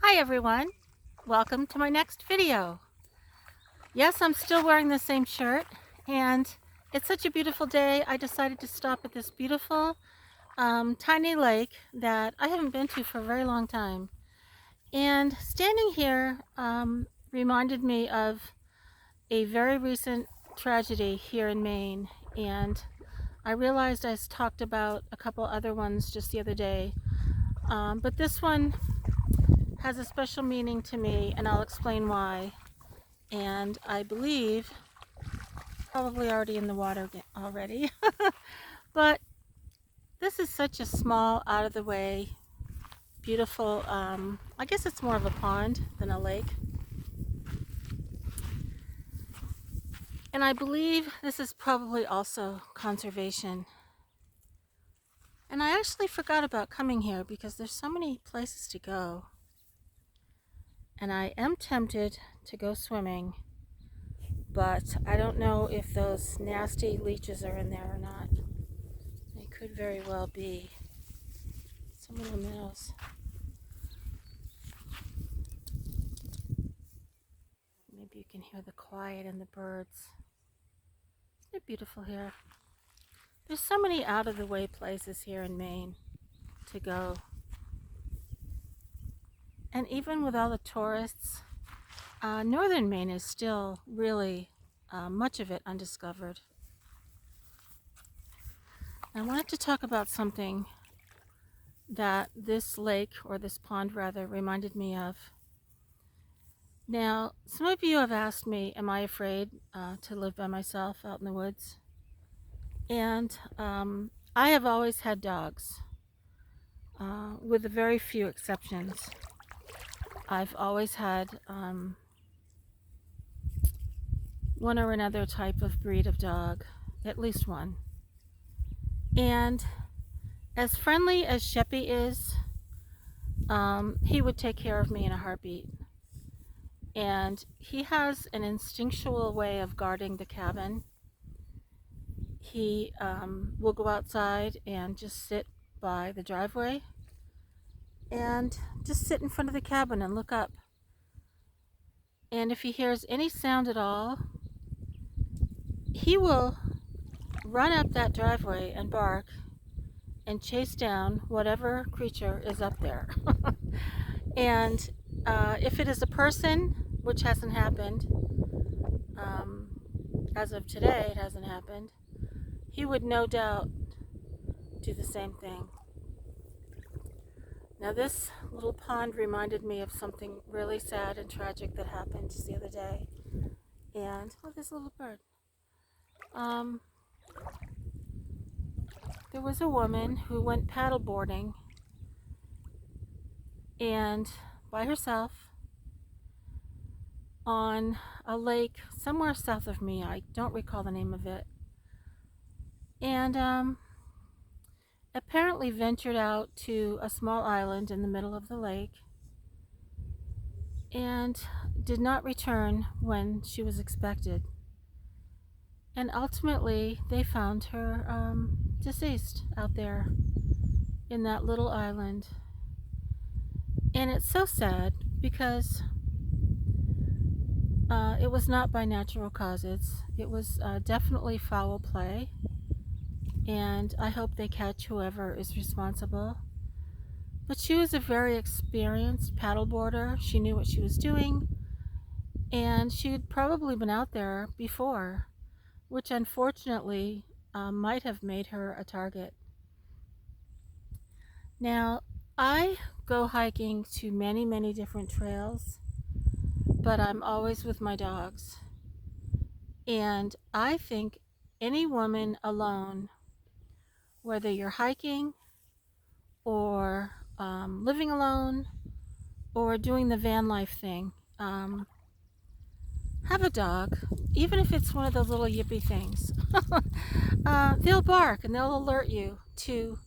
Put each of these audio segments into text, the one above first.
Hi everyone, welcome to my next video. Yes, I'm still wearing the same shirt, and it's such a beautiful day. I decided to stop at this beautiful tiny lake that I haven't been to for a very long time. And standing here reminded me of a very recent tragedy here in Maine, and I realized I talked about a couple other ones just the other day, but this one has a special meaning to me, and I'll explain why. And I believe probably already in the water already. But this is such a small, out of the way, beautiful, I guess it's more of a pond than a lake. And I believe this is probably also conservation. And I actually forgot about coming here because there's so many places to go. And I am tempted to go swimming, but I don't know if those nasty leeches are in there or not. They could very well be. Someone who knows. Maybe you can hear the quiet and the birds. Isn't it beautiful here? There's so many out of the way places here in Maine to go. And even with all the tourists, northern Maine is still really much of it undiscovered. I wanted to talk about something that this lake, or this pond rather, reminded me of. Now, some of you have asked me, am I afraid to live by myself out in the woods? And I have always had dogs, with a very few exceptions. I've always had one or another type of breed of dog, at least one. And as friendly as Sheppy is, he would take care of me in a heartbeat. And he has an instinctual way of guarding the cabin. He will go outside and just sit by the driveway and just sit in front of the cabin and look up. And if he hears any sound at all, he will run up that driveway and bark and chase down whatever creature is up there. And if it is a person, which hasn't happened, as of today it hasn't happened, he would no doubt do the same thing. Now this little pond reminded me of something really sad and tragic that happened just the other day. And, oh, there's a little bird. There was a woman who went paddleboarding and by herself on a lake somewhere south of me. I don't recall the name of it. And apparently ventured out to a small island in the middle of the lake and did not return when she was expected. And ultimately they found her deceased out there in that little island. And it's so sad because it was not by natural causes. It was definitely foul play, and I hope they catch whoever is responsible. But she was a very experienced paddleboarder. She knew what she was doing, and she had probably been out there before, which unfortunately might have made her a target. Now, I go hiking to many, many different trails, but I'm always with my dogs. And I think any woman alone, whether you're hiking or living alone or doing the van life thing, have a dog, even if it's one of those little yippy things. They'll bark and they'll alert you to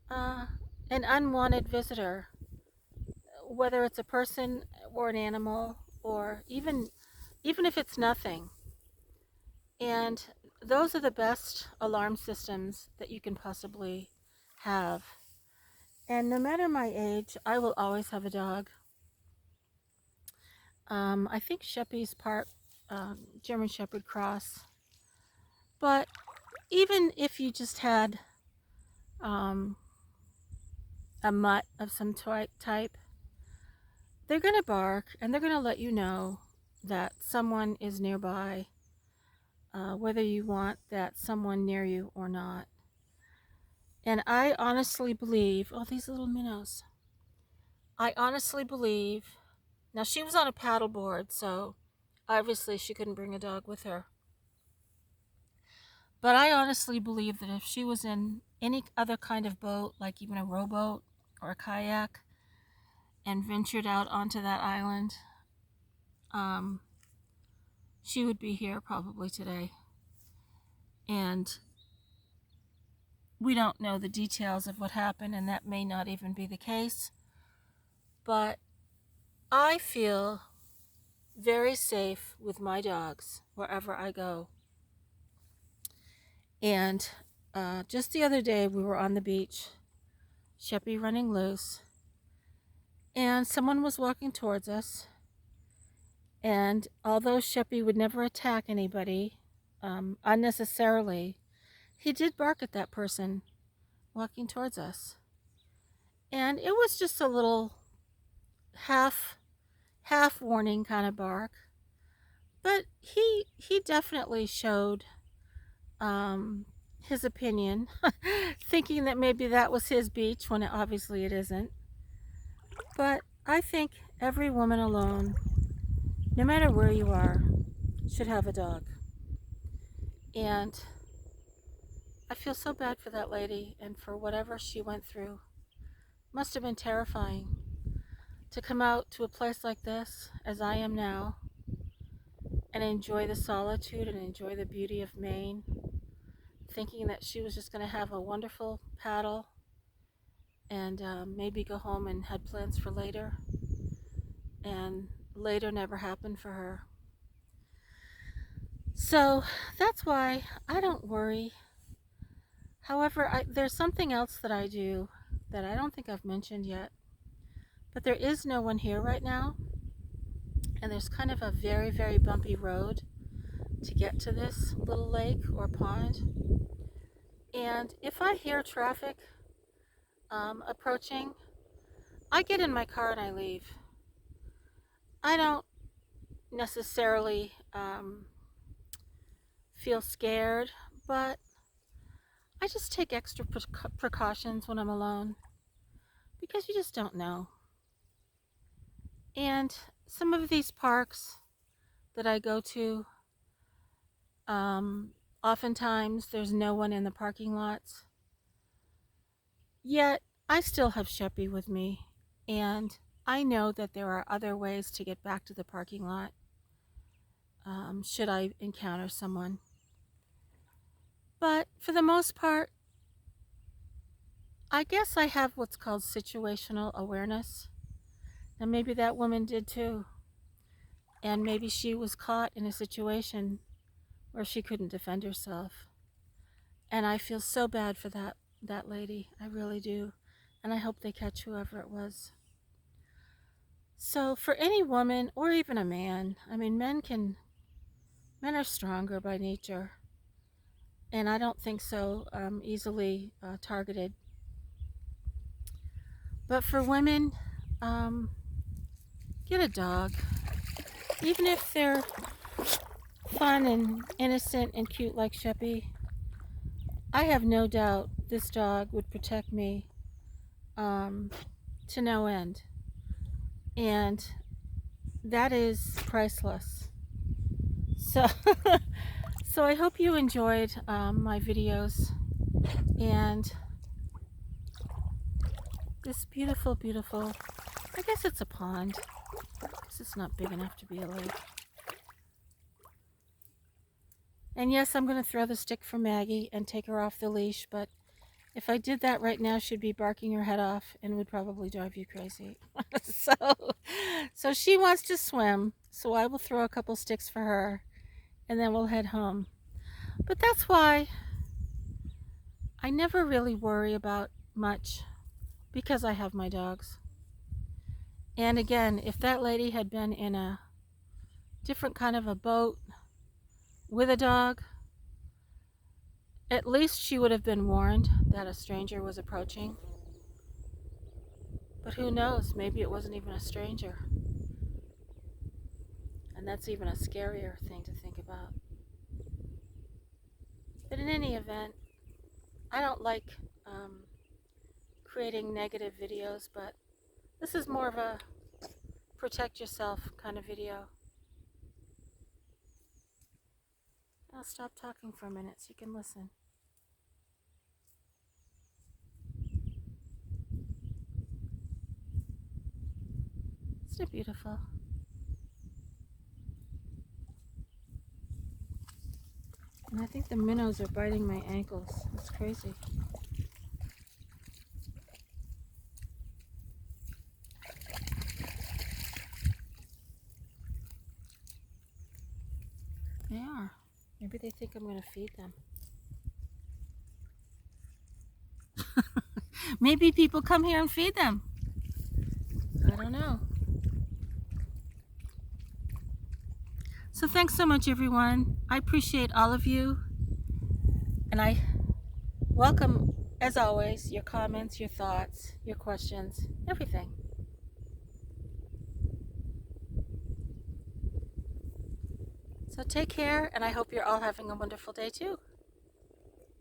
an unwanted visitor, whether it's a person or an animal, or even if it's nothing. And those are the best alarm systems that you can possibly have. And no matter my age, I will always have a dog. I think Sheppy's part German Shepherd cross. But even if you just had um, a mutt of some type, they're going to bark and they're going to let you know that someone is nearby, whether you want that someone near you or not. And I honestly believe, oh, these little minnows. I honestly believe, now she was on a paddleboard, so obviously she couldn't bring a dog with her. But I honestly believe that if she was in any other kind of boat, like even a rowboat or a kayak, and ventured out onto that island, she would be here probably today. And we don't know the details of what happened, and that may not even be the case. But I feel very safe with my dogs wherever I go. And just the other day, we were on the beach, Sheppy running loose, and someone was walking towards us. And although Sheppy would never attack anybody unnecessarily, he did bark at that person walking towards us. And it was just a little half warning kind of bark. But he definitely showed his opinion, thinking that maybe that was his beach when obviously it isn't. But I think every woman alone, no matter where you are, should have a dog. And I feel so bad for that lady and for whatever she went through. Must have been terrifying to come out to a place like this, as I am now, and enjoy the solitude and enjoy the beauty of Maine, thinking that she was just going to have a wonderful paddle and maybe go home and had plans for later. And later never happened for her. So that's why I don't worry. However, there's something else that I do that I don't think I've mentioned yet. But there is no one here right now. And there's kind of a very, very bumpy road to get to this little lake or pond. And if I hear traffic approaching, I get in my car and I leave. I don't necessarily feel scared, but I just take extra precautions when I'm alone because you just don't know. And some of these parks that I go to, oftentimes there's no one in the parking lots. Yet I still have Sheppy with me, and I know that there are other ways to get back to the parking lot should I encounter someone. But for the most part, I guess I have what's called situational awareness. And maybe that woman did too. And maybe she was caught in a situation where she couldn't defend herself. And I feel so bad for that lady. I really do. And I hope they catch whoever it was. So for any woman or even a man, I mean, men are stronger by nature. And I don't think so easily targeted. But for women, get a dog. Even if they're fun and innocent and cute like Sheppy, I have no doubt this dog would protect me to no end. And that is priceless. So, so I hope you enjoyed my videos and this beautiful, beautiful, I guess it's a pond because it's not big enough to be a lake. And yes, I'm going to throw the stick for Maggie and take her off the leash, but if I did that right now, she'd be barking her head off and would probably drive you crazy. So she wants to swim, so I will throw a couple sticks for her, and then we'll head home. But that's why I never really worry about much, because I have my dogs. And again, if that lady had been in a different kind of a boat with a dog, at least she would have been warned that a stranger was approaching. But who knows, maybe it wasn't even a stranger. And that's even a scarier thing to think about. But in any event, I don't like creating negative videos, but this is more of a protect yourself kind of video. I'll stop talking for a minute so you can listen. Isn't it beautiful? And I think the minnows are biting my ankles. It's crazy. They are. Maybe they think I'm going to feed them. Maybe people come here and feed them. I don't know. So thanks so much, everyone. I appreciate all of you. And I welcome, as always, your comments, your thoughts, your questions, everything. So take care, and I hope you're all having a wonderful day too.